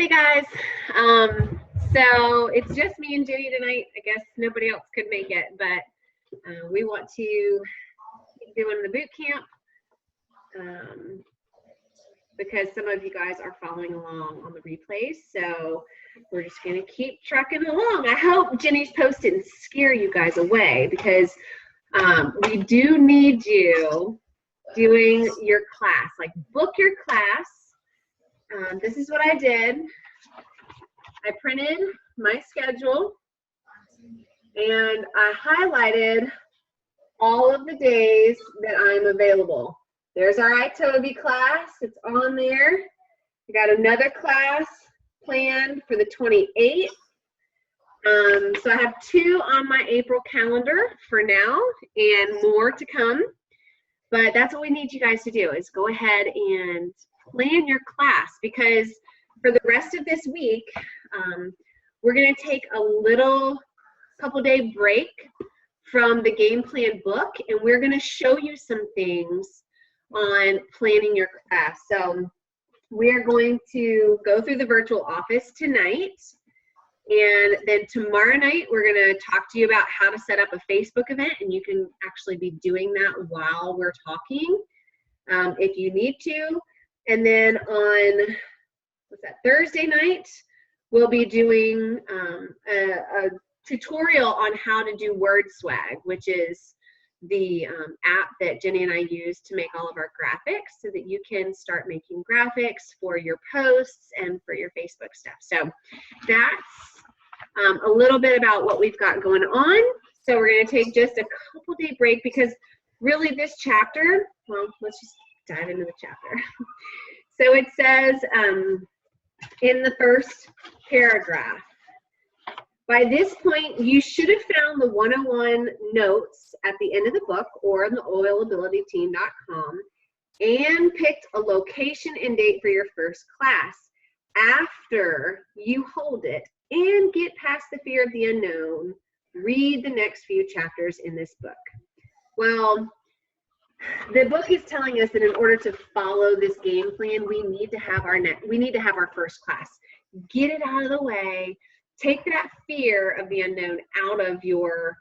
Hey guys, so it's just me and Jenny tonight. I guess nobody else could make it, but we want to keep doing the boot camp because some of you guys are following along on the replays. So we're just going to keep trucking along. I hope Jenny's post didn't scare you guys away because we do need you doing your class, like book your class. This is what I did. I printed my schedule and I highlighted all of the days that I'm available. There's our iToby class, it's on there. We got another class planned for the 28th. So I have 2 on my April calendar for now and more to come. But that's what we need you guys to do is go ahead and plan your class, because for the rest of this week, we're going to take a couple day break from the game plan book, and we're going to show you some things on planning your class. So we're going to go through the virtual office tonight, and then tomorrow night we're going to talk to you about how to set up a Facebook event, and you can actually be doing that while we're talking if you need to. And then on Thursday night, we'll be doing a tutorial on how to do Word Swag, which is the app that Jenny and I use to make all of our graphics so that you can start making graphics for your posts and for your Facebook stuff. So that's a little bit about what we've got going on. So we're going to take just a couple day break because really this chapter, well, let's just dive into the chapter. So it says in the first paragraph, by this point, you should have found the 101 notes at the end of the book or on the oilabilityteam.com and picked a location and date for your first class. After you hold it and get past the fear of the unknown, read the next few chapters in this book. Well, the book is telling us that in order to follow this game plan, we need to have our first class. Get it out of the way. Take that fear of the unknown out of your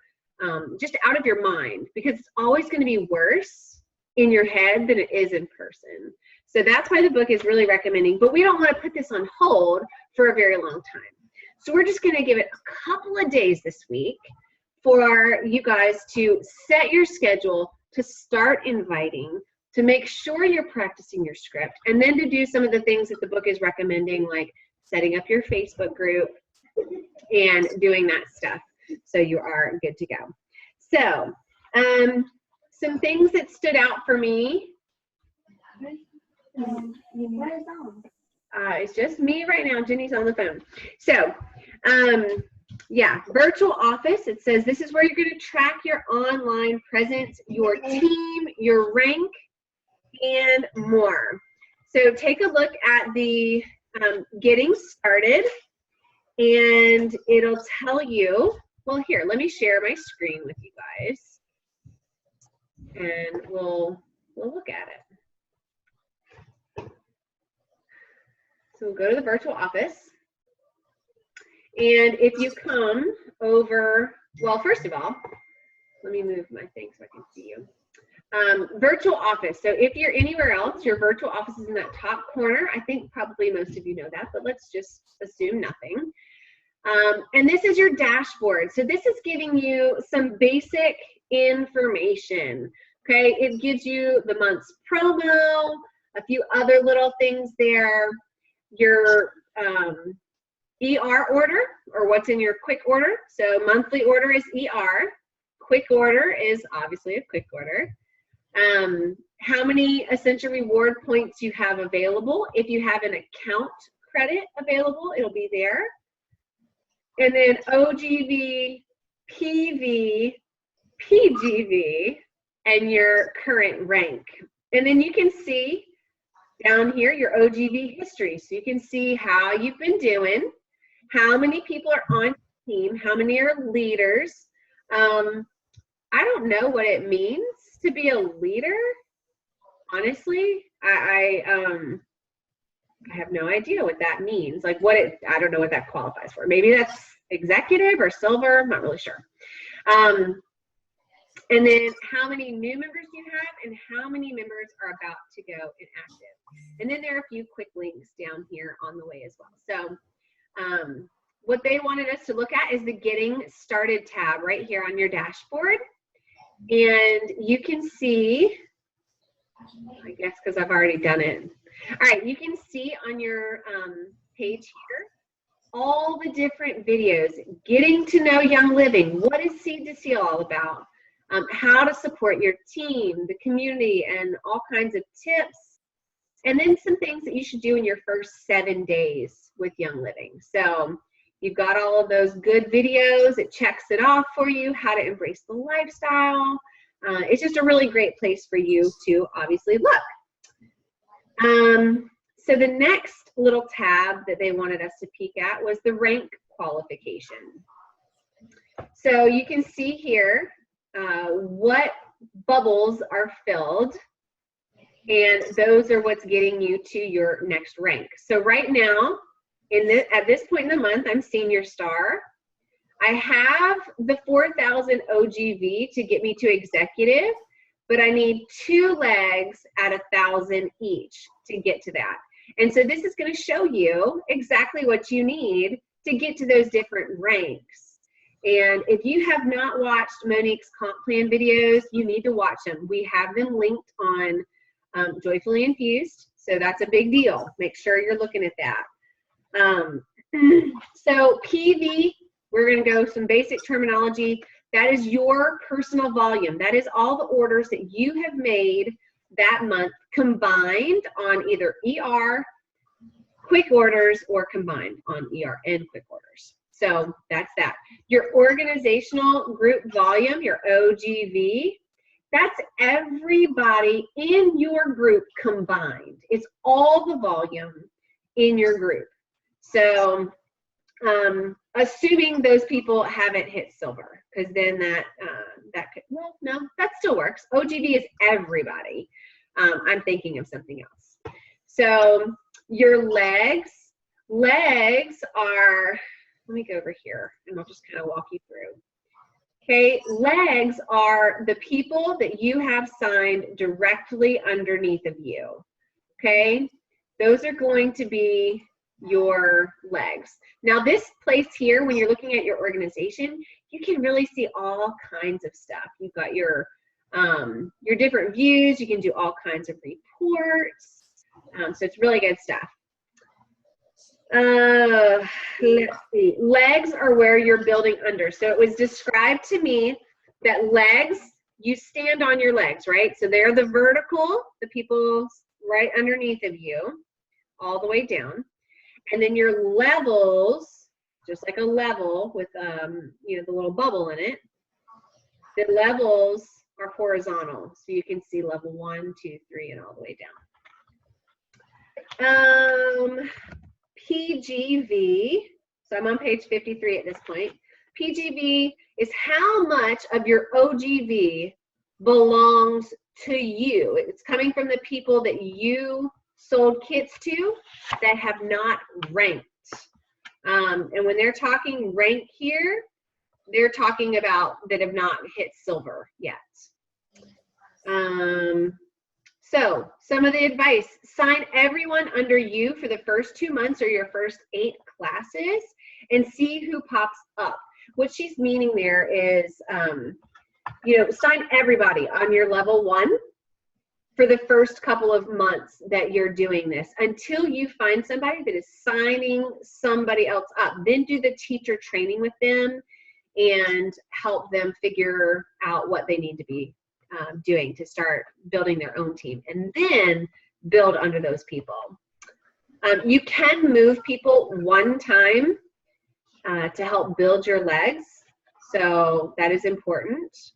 just out of your mind, because it's always going to be worse in your head than it is in person. So that's why the book is really recommending, but we don't want to put this on hold for a very long time. So we're just going to give it a couple of days this week for you guys to set your schedule, to start inviting, to make sure you're practicing your script, and then to do some of the things that the book is recommending, like setting up your Facebook group and doing that stuff so you are good to go. So some things that stood out for me. It's just me right now. Jenny's on the phone. So yeah, virtual office, it says this is where you're going to track your online presence, your team, your rank, and more. So take a look at the getting started, and it'll tell you, well, here, let me share my screen with you guys, and we'll look at it. So we'll go to the virtual office. And if you come over, well, first of all, let me move my thing so I can see you. Virtual office. So if you're anywhere else, your virtual office is in that top corner. I think probably most of you know that, but let's just assume nothing. And this is your dashboard. So this is giving you some basic information. Okay, it gives you the month's promo, a few other little things there, your ER order, or what's in your quick order. So monthly order is ER. Quick order is obviously a quick order. How many Essential Reward points you have available. If you have an account credit available, it'll be there. And then OGV, PV, PGV, and your current rank. And then you can see down here your OGV history. So you can see how you've been doing, how many people are on your team, how many are leaders. I don't know what it means to be a leader, honestly. I have no idea what that means. Like I don't know what that qualifies for. Maybe that's executive or silver. I'm not really sure. And then how many new members you have and how many members are about to go inactive. And then there are a few quick links down here on the way as well. So what they wanted us to look at is the Getting Started tab right here on your dashboard. And you can see, I guess because I've already done it. All right, you can see on your page here all the different videos, getting to know Young Living, what is Seed to Seal all about, how to support your team, the community, and all kinds of tips, and then some things that you should do in your first 7 days with Young Living. So you've got all of those good videos. It checks it off for you, how to embrace the lifestyle. It's just a really great place for you to obviously look. So the next little tab that they wanted us to peek at was the rank qualification. So you can see here what bubbles are filled, and those are what's getting you to your next rank. So right now, at this point in the month, I'm Senior Star. I have the 4,000 OGV to get me to Executive, but I need 2 legs at 1,000 each to get to that. And so this is going to show you exactly what you need to get to those different ranks. And if you have not watched Monique's comp plan videos, you need to watch them. We have them linked on Joyfully Infused, so that's a big deal. Make sure you're looking at that. So PV, we're going to go some basic terminology. That is your personal volume. That is all the orders that you have made that month combined on either ER, quick orders, or combined on ER and quick orders. So that's that. Your organizational group volume, your OGV, that's everybody in your group combined. It's all the volume in your group. So assuming those people haven't hit silver, because then that could, well, no, that still works. OGV is everybody. I'm thinking of something else. So your legs are, let me go over here and I'll just kind of walk you through. Okay, legs are the people that you have signed directly underneath of you. Okay, those are going to be your legs. Now this place here, when you're looking at your organization, you can really see all kinds of stuff. You've got your different views. You can do all kinds of reports. So it's really good stuff. Let's see. Legs are where you're building under. So it was described to me that legs, you stand on your legs, right? So they're the vertical, the people right underneath of you, all the way down. And then your levels, just like a level with you know, the little bubble in it, the levels are horizontal. So you can see level 1, 2, 3, and all the way down. PGV, so I'm on page 53 at this point. PGV is how much of your OGV belongs to you. It's coming from the people that you sold kits to that have not ranked. And when they're talking rank here, they're talking about that have not hit silver yet. So some of the advice, sign everyone under you for the first 2 months or your first 8 classes and see who pops up. What she's meaning there is, you know, sign everybody on your level 1 for the first couple of months that you're doing this until you find somebody that is signing somebody else up. Then do the teacher training with them and help them figure out what they need to be doing to start building their own team, and then build under those people. You can move people one time to help build your legs, so that is important.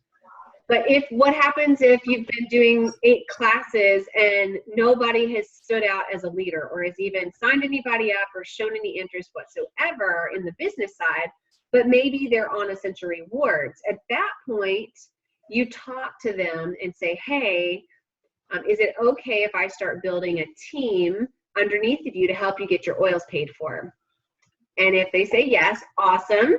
But what happens if you've been doing 8 classes and nobody has stood out as a leader or has even signed anybody up or shown any interest whatsoever in the business side, but maybe they're on Essential Rewards? At that point, you talk to them and say, hey, is it okay if I start building a team underneath of you to help you get your oils paid for. And if they say yes, awesome.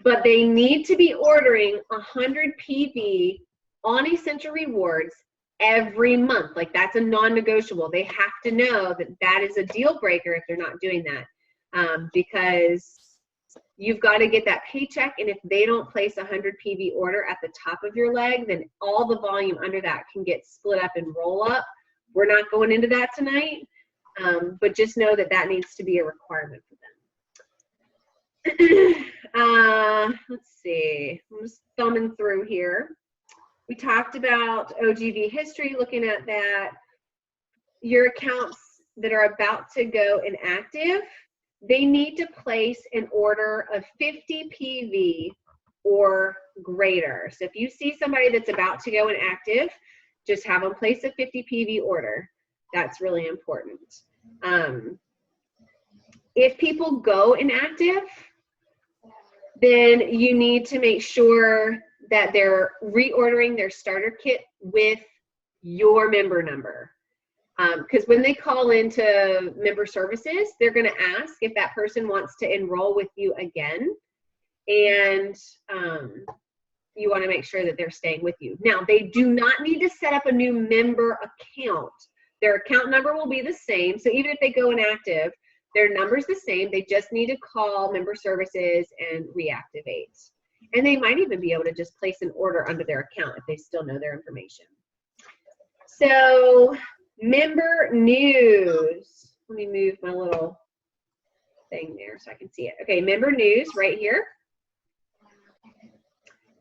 But they need to be ordering 100 PV on Essential Rewards every month. Like, that's a non-negotiable. They have to know that that is a deal breaker if they're not doing that, because you've got to get that paycheck. And if they don't place a 100 PV order at the top of your leg, then all the volume under that can get split up and roll up. We're not going into that tonight, but just know that that needs to be a requirement for them. Let's see, I'm just thumbing through here. We talked about OGV history, looking at that. Your accounts that are about to go inactive, they need to place an order of 50 PV or greater. So if you see somebody that's about to go inactive, just have them place a 50 PV order. That's really important. If people go inactive, then you need to make sure that they're reordering their starter kit with your member number. Because when they call into member services, they're going to ask if that person wants to enroll with you again. And you want to make sure that they're staying with you. Now, they do not need to set up a new member account. Their account number will be the same. So even if they go inactive, their number's the same. They just need to call member services and reactivate. And they might even be able to just place an order under their account if they still know their information. So, member news. Let me move my little thing there so I can see it. Okay, member news right here.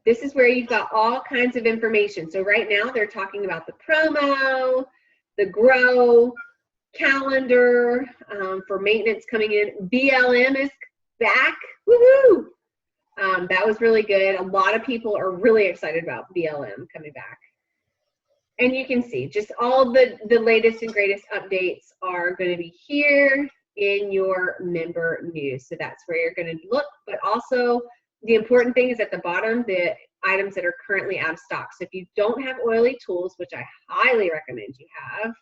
This is where you've got all kinds of information. So right now they're talking about the promo, the grow, calendar for maintenance coming in. BLM is back. Woohoo! That was really good. A lot of people are really excited about BLM coming back. And you can see just all the latest and greatest updates are going to be here in your member news. So that's where you're going to look. But also the important thing is at the bottom, the items that are currently out of stock. So if you don't have oily tools, which I highly recommend you have,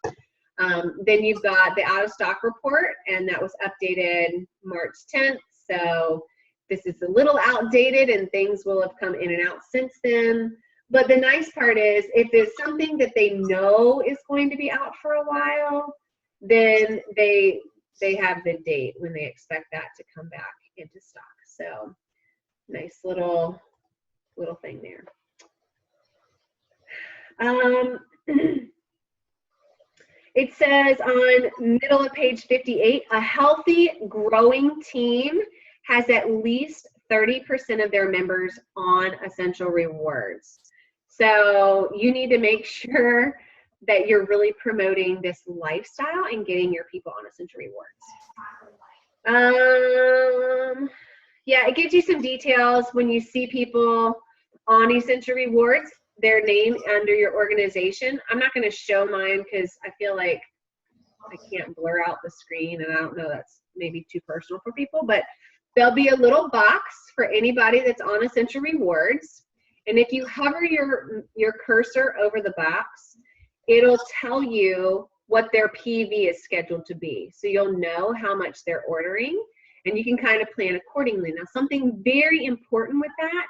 then you've got the out of stock report, and that was updated March 10th. So this is a little outdated and things will have come in and out since then. But the nice part is if it's something that they know is going to be out for a while, then they have the date when they expect that to come back into stock. So nice little thing there. It says on middle of page 58, a healthy growing team has at least 30% of their members on Essential Rewards. So you need to make sure that you're really promoting this lifestyle and getting your people on Essential Rewards. Yeah, it gives you some details when you see people on Essential Rewards, their name under your organization. I'm not going to show mine because I feel like I can't blur out the screen, and I don't know, that's maybe too personal for people, but there'll be a little box for anybody that's on Essential Rewards. And if you hover your cursor over the box, it'll tell you what their PV is scheduled to be. So you'll know how much they're ordering, and you can kind of plan accordingly. Now, something very important with that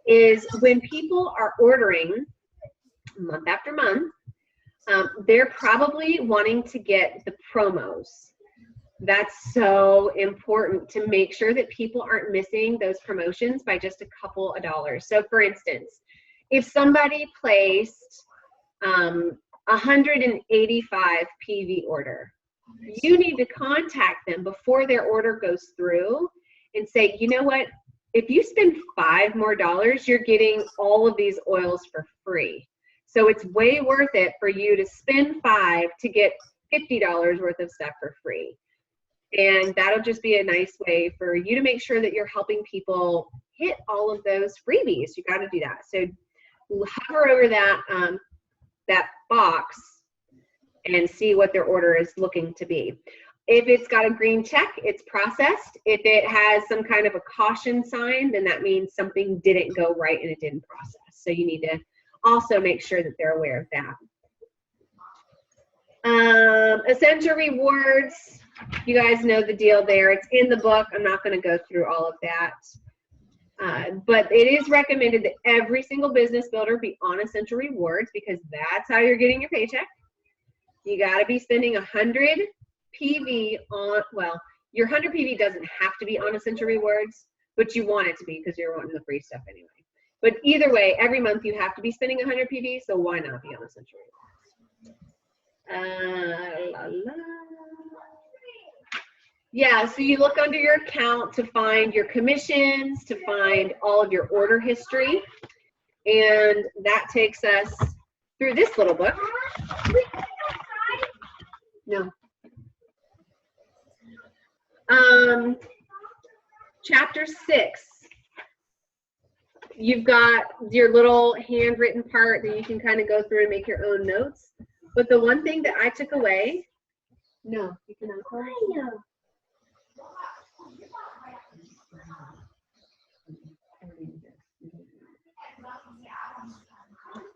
is when people are ordering month after month, they're probably wanting to get the promos. That's so important to make sure that people aren't missing those promotions by just a couple of dollars. So for instance, if somebody placed 185 PV order, you need to contact them before their order goes through and say, you know what, if you spend $5 more, you're getting all of these oils for free. So it's way worth it for you to spend $5 to get $50 worth of stuff for free. And that'll just be a nice way for you to make sure that you're helping people hit all of those freebies. You got to do that. So hover over that, that box and see what their order is looking to be. If it's got a green check, it's processed. If it has some kind of a caution sign, then that means something didn't go right and it didn't process. So you need to also make sure that they're aware of that. Essential rewards, you guys know the deal there. It's in the book. I'm not going to go through all of that. But it is recommended that every single business builder be on essential rewards because that's how you're getting your paycheck. You got to be spending 100 PV on, well, your 100 PV doesn't have to be on essential rewards, but you want it to be because you're wanting the free stuff anyway. But either way, every month you have to be spending 100 PV, so why not be on essential rewards? Yeah, so you look under your account to find your commissions, to find all of your order history, and that takes us through this little book. No. Chapter 6. You've got your little handwritten part that you can kind of go through and make your own notes. But the one thing that I took away, no, you can uncle.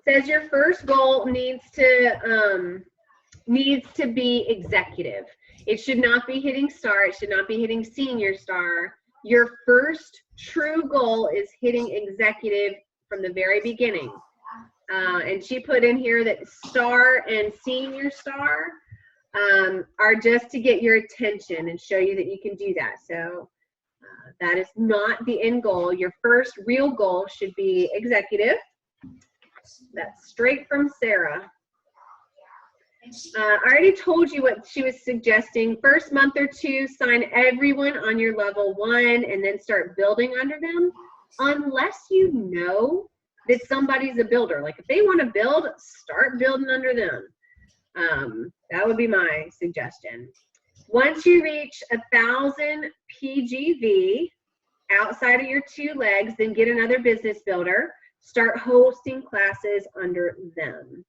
Says your first goal needs to be executive. It should not be hitting star. It should not be hitting senior star. Your first true goal is hitting executive from the very beginning. And she put in here that star and senior star are just to get your attention and show you that you can do that. So that is not the end goal. Your first real goal should be executive. That's straight from Sarah. I already told you what she was suggesting. First month or two, sign everyone on your level 1 and then start building under them, unless you know that somebody's a builder. Like if they want to build, start building under them. That would be my suggestion. Once you reach 1,000 PGV outside of your 2 legs, then get another business builder. Start hosting classes under them.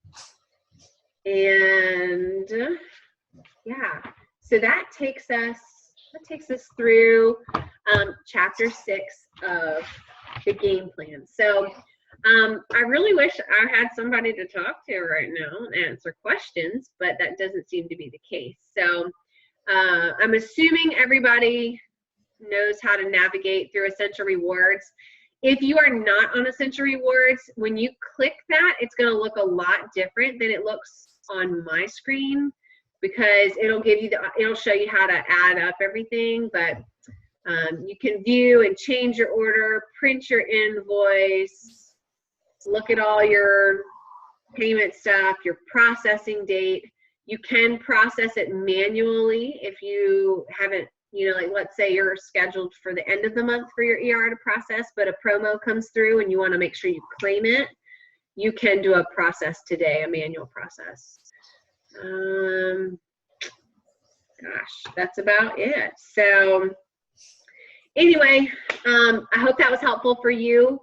And yeah, so that takes us through chapter 6 of the game plan. So I really wish I had somebody to talk to right now and answer questions, but that doesn't seem to be the case. So I'm assuming everybody knows how to navigate through essential rewards. If you are not on essential rewards, when you click that, it's going to look a lot different than it looks on my screen, because it'll show you how to add up everything, but you can view and change your order, print your invoice, look at all your payment stuff, your processing date. You can process it manually if you haven't, like let's say you're scheduled for the end of the month for your ER to process, but a promo comes through and you want to make sure you claim it. You can do a process today, a manual process. Gosh, that's about it. So anyway, I hope that was helpful for you.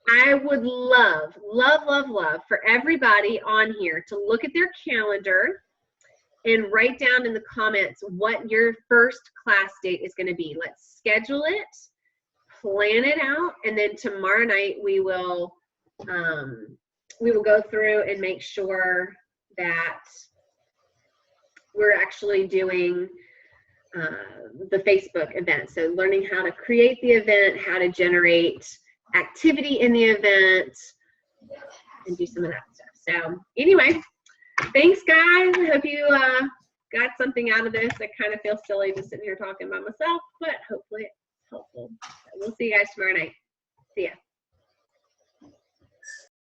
I would love for everybody on here to look at their calendar and write down in the comments what your first class date is going to be. Let's schedule it, plan it out, and then tomorrow night we will go through and make sure that we're actually doing the Facebook event. So learning how to create the event, how to generate activity in the event, and do some of that stuff. So anyway, thanks guys. I hope you got something out of this. I kind of feel silly just sitting here talking by myself, but hopefully it's helpful. So we'll see you guys tomorrow night. See ya.